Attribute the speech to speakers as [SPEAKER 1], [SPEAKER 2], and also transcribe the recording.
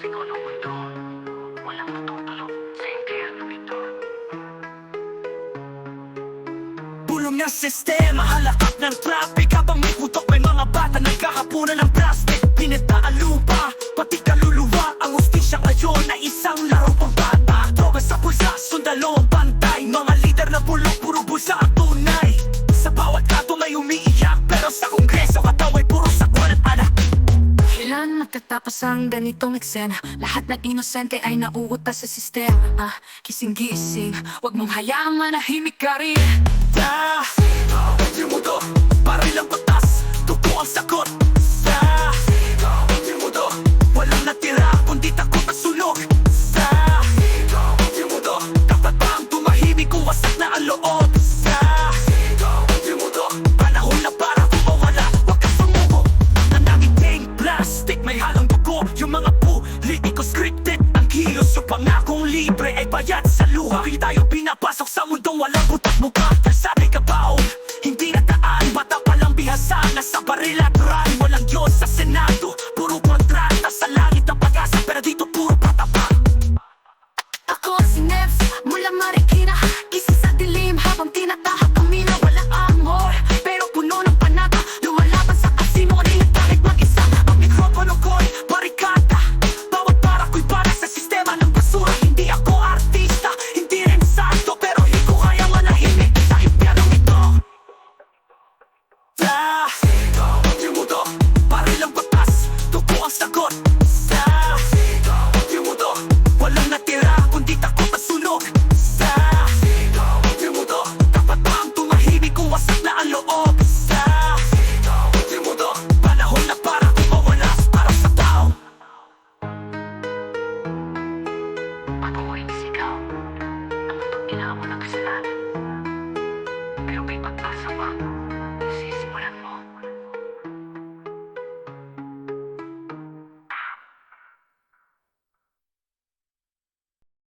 [SPEAKER 1] sigaw ng mundo. Walang matutulog sa impyerno ito. Bulong ng sistema, halakap ng traffic. Habang may putok, may mga bata nagkakapunan ng plastic. Pinita ang lupa, pati kaluluwa. Ang ustisya ngayon na isang laro pang bata. Droga sa pulsa, sundalo ang bantay. Mga lider na bulok, puro bulsa ang tunay. Sa bawat kanto may umiiyak, pero sa kongreso kataway puro sakwan at anak. Kailan magtatapos ang ganitong eksena? Lahat ng inosente ay nauutas sa sistema. Kising-gising, wag mong hayaang manahimik ka rin. Yung mundo, baril ang batas, tupo ang sagot. Yung mundo, walang natira, kundi takot at sunog. Yung mundo, dapat bang tumahimik kung wasak na ang loob? Yung mundo, panahon na para kumawala, wag kang sumuko. Ang nagiting plastic, may halong dugo. Yung mga politiko scripted, ang kilos yung pangakong libre ay bayad sa luha. Hindi tayo pinapasok sa mundong walang butak mukha. Sabi ka ba hindi nataan, bata palang bihasa. Nasa baril at rally, walang Diyos sa Senado. Puro kontrata sa langit ng pag-asa, pero dito puro patapang. Ako si Neves, mula Marikina. Gising sa dilim habang tinatahak kamino. Wala amor, pero puno ng panata. Lumalaban sa kasino, rin kahit mag-isa. Ang mikropono ko'y barikada. Bawat para ko'y para sa sistema ng basura. Hindi ako artista, hindi rin santo, pero hindi ko kaya manahimik sa impyernong ito. Yung mundo, baril ang batas, tupo ang sagot. Yung mundo, walang natira, kundi takot at sunog. Yung mundo, dapat ba ang tumahimik kung wasak na ang loob? Yung mundo, panahon na para kumawalas para sa tao. Patuloy sigaw, ang mundong inaamo ng kasalanan.